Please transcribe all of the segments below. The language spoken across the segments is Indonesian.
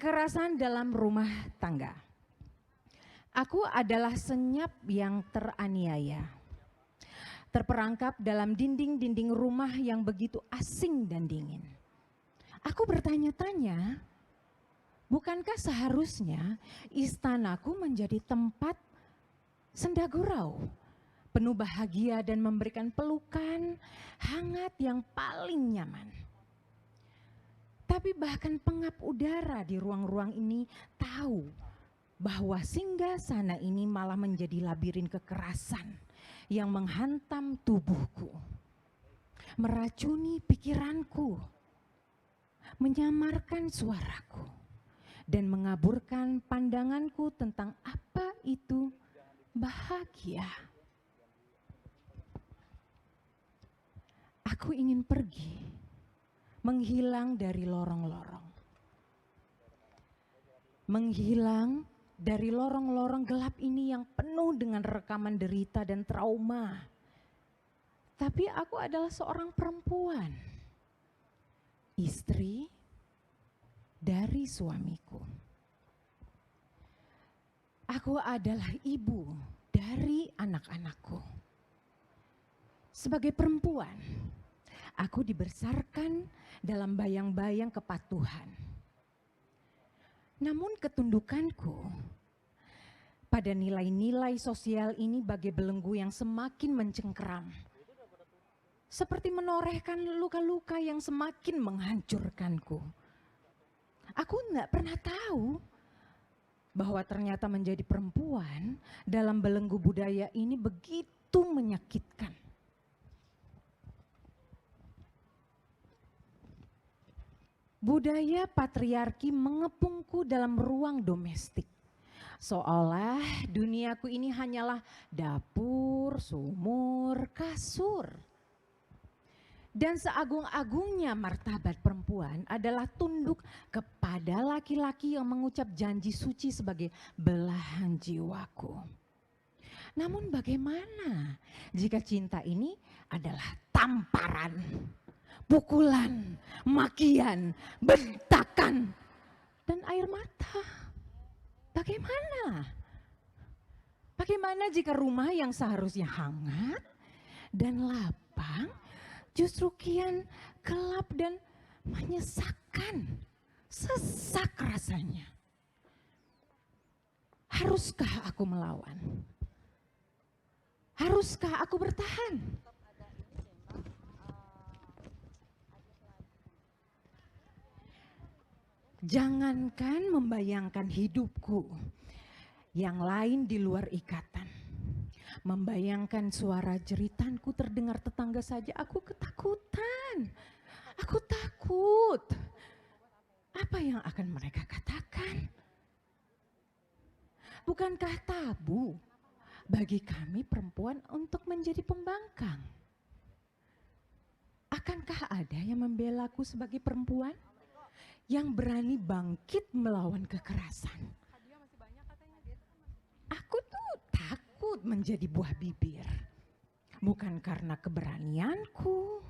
Kekerasan dalam rumah tangga. Aku adalah senyap yang teraniaya, terperangkap dalam dinding-dinding rumah yang begitu asing dan dingin. Aku bertanya-tanya, bukankah seharusnya istanaku menjadi tempat senda gurau, penuh bahagia dan memberikan pelukan hangat yang paling nyaman. Tapi bahkan pengap udara di ruang-ruang ini tahu bahwa singgasana ini malah menjadi labirin kekerasan yang menghantam tubuhku, meracuni pikiranku, menyamarkan suaraku, dan mengaburkan pandanganku tentang apa itu bahagia. Aku ingin pergi, menghilang dari lorong-lorong. Menghilang dari lorong-lorong gelap ini yang penuh dengan rekaman derita dan trauma. Tapi aku adalah seorang perempuan, istri dari suamiku. Aku adalah ibu dari anak-anakku. Sebagai perempuan, aku dibesarkan dalam bayang-bayang kepatuhan. Namun ketundukanku pada nilai-nilai sosial ini bagai belenggu yang semakin mencengkeram. Seperti menorehkan luka-luka yang semakin menghancurkanku. Aku tidak pernah tahu bahwa ternyata menjadi perempuan dalam belenggu budaya ini begitu menyakitkan. Budaya patriarki mengepungku dalam ruang domestik. Seolah duniaku ini hanyalah dapur, sumur, kasur. Dan seagung-agungnya martabat perempuan adalah tunduk kepada laki-laki yang mengucap janji suci sebagai belahan jiwaku. Namun bagaimana jika cinta ini adalah tamparan, pukulan, makian, bentakan, dan air mata? Bagaimana? Bagaimana jika rumah yang seharusnya hangat dan lapang justru kian gelap dan menyesakkan, sesak rasanya? Haruskah aku melawan? Haruskah aku bertahan? Jangankan membayangkan hidupku yang lain di luar ikatan. Membayangkan suara jeritanku terdengar tetangga saja aku ketakutan. Aku takut. Apa yang akan mereka katakan? Bukankah tabu bagi kami perempuan untuk menjadi pembangkang? Akankah ada yang membelaku sebagai perempuan yang berani bangkit melawan kekerasan? Aku tuh takut menjadi buah bibir. Bukan karena keberanianku,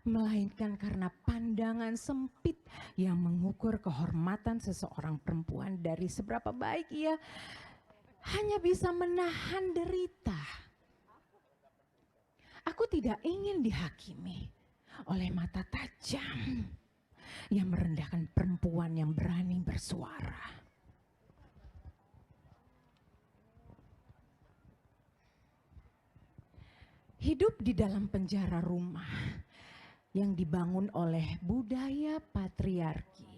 melainkan karena pandangan sempit yang mengukur kehormatan seseorang perempuan dari seberapa baik ia hanya bisa menahan derita. Aku tidak ingin dihakimi oleh mata tajam yang merendahkan perempuan yang berani bersuara. Hidup di dalam penjara rumah yang dibangun oleh budaya patriarki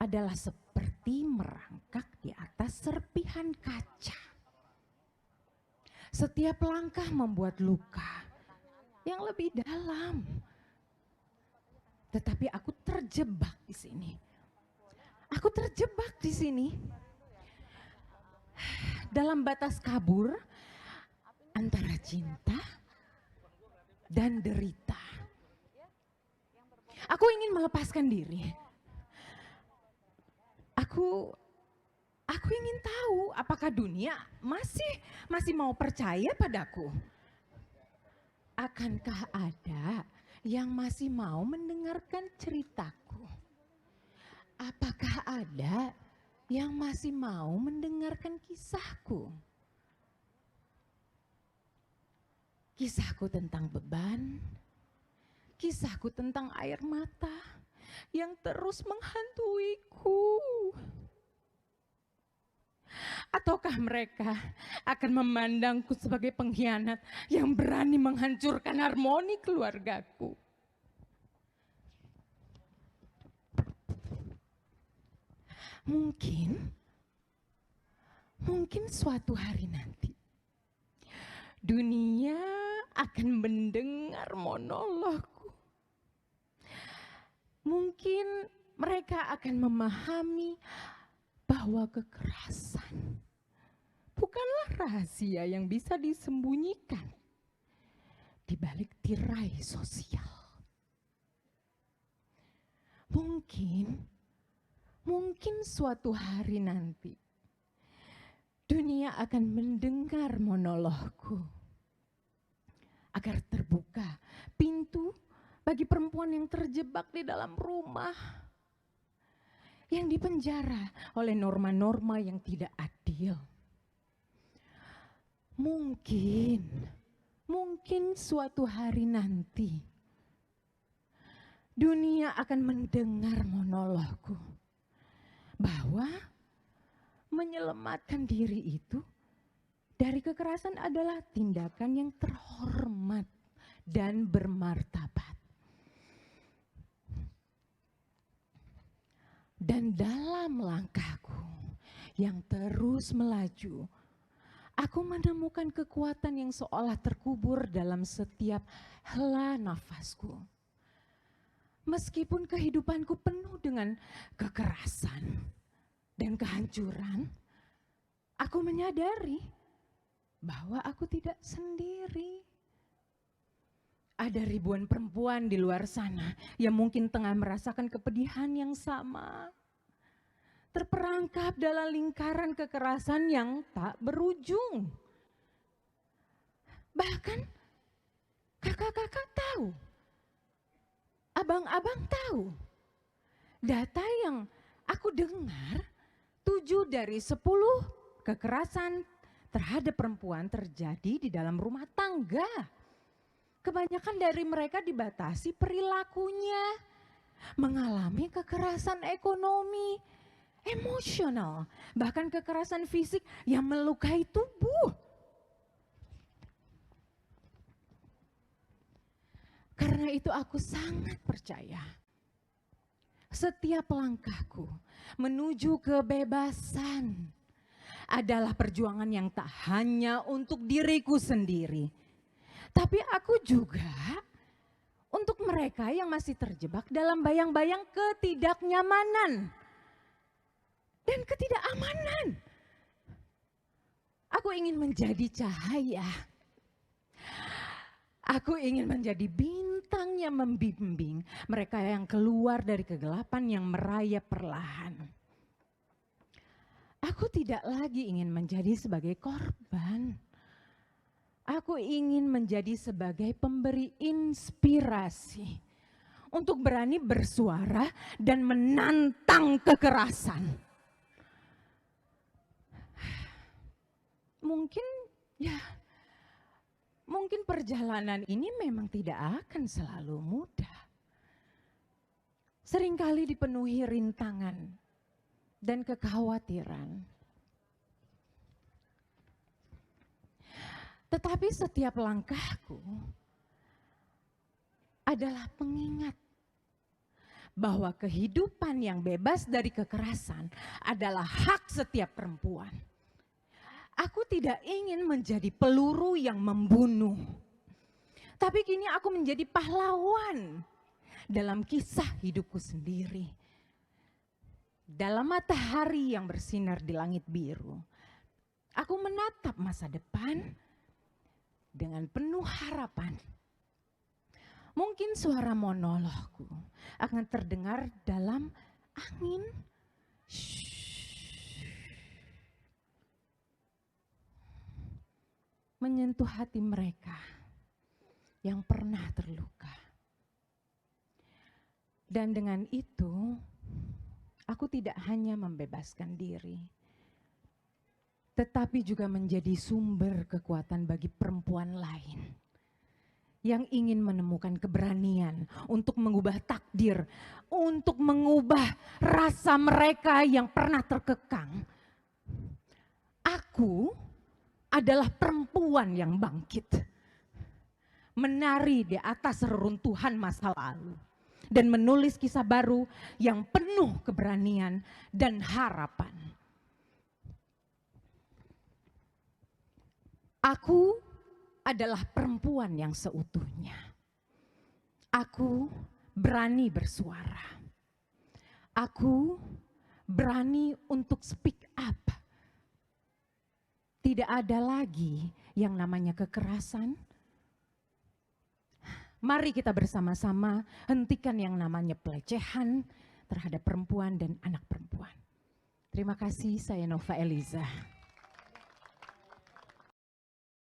adalah seperti merangkak di atas serpihan kaca. Setiap langkah membuat luka yang lebih dalam. Tetapi aku terjebak di sini. Aku terjebak di sini. Dalam batas kabur antara cinta dan derita. Aku ingin melepaskan diri. Aku ingin tahu apakah dunia masih mau percaya padaku. Akankah ada yang masih mau mendengarkan ceritaku? Apakah ada yang masih mau mendengarkan kisahku? Kisahku tentang beban, kisahku tentang air mata yang terus menghantuiku. Ataukah mereka akan memandangku sebagai pengkhianat yang berani menghancurkan harmoni keluargaku? Mungkin suatu hari nanti dunia akan mendengar monologku. Mungkin mereka akan memahami bahwa kekerasan bukanlah rahasia yang bisa disembunyikan di balik tirai sosial. Mungkin suatu hari nanti dunia akan mendengar monologku agar terbuka pintu bagi perempuan yang terjebak di dalam rumah, yang dipenjara oleh norma-norma yang tidak adil. Mungkin suatu hari nanti dunia akan mendengar monologku bahwa menyelamatkan diri itu dari kekerasan adalah tindakan yang terhormat dan bermartabat. Dan dalam langkahku yang terus melaju, aku menemukan kekuatan yang seolah terkubur dalam setiap hela nafasku. Meskipun kehidupanku penuh dengan kekerasan dan kehancuran, aku menyadari bahwa aku tidak sendiri. Ada ribuan perempuan di luar sana yang mungkin tengah merasakan kepedihan yang sama, terperangkap dalam lingkaran kekerasan yang tak berujung. Bahkan kakak-kakak tahu, abang-abang tahu, data yang aku dengar, 7 dari 10 kekerasan terhadap perempuan terjadi di dalam rumah tangga. Kebanyakan dari mereka dibatasi perilakunya, mengalami kekerasan ekonomi, emosional, bahkan kekerasan fisik yang melukai tubuh. Karena itu aku sangat percaya setiap langkahku menuju kebebasan adalah perjuangan yang tak hanya untuk diriku sendiri, tapi aku juga untuk mereka yang masih terjebak dalam bayang-bayang ketidaknyamanan dan ketidakamanan. Aku ingin menjadi cahaya. Aku ingin menjadi bintang yang membimbing mereka yang keluar dari kegelapan yang merayap perlahan. Aku tidak lagi ingin menjadi sebagai korban. Aku ingin menjadi sebagai pemberi inspirasi untuk berani bersuara dan menantang kekerasan. Mungkin perjalanan ini memang tidak akan selalu mudah. Seringkali dipenuhi rintangan dan kekhawatiran. Tetapi setiap langkahku adalah pengingat bahwa kehidupan yang bebas dari kekerasan adalah hak setiap perempuan. Aku tidak ingin menjadi peluru yang membunuh, tapi kini aku menjadi pahlawan dalam kisah hidupku sendiri. Dalam matahari yang bersinar di langit biru, aku menatap masa depan dengan penuh harapan. Mungkin suara monologku akan terdengar dalam angin. Menyentuh hati mereka yang pernah terluka. Dan dengan itu, Aku tidak hanya membebaskan diri, tetapi juga menjadi sumber kekuatan bagi perempuan lain yang ingin menemukan keberanian untuk mengubah takdir, untuk mengubah rasa mereka yang pernah terkekang. Aku adalah perempuan yang bangkit, menari di atas reruntuhan masa lalu, dan menulis kisah baru yang penuh keberanian dan harapan. Aku adalah perempuan yang seutuhnya. Aku berani bersuara. Aku berani untuk speak up. Tidak ada lagi yang namanya kekerasan. Mari kita bersama-sama hentikan yang namanya pelecehan terhadap perempuan dan anak perempuan. Terima kasih, saya Nova Eliza.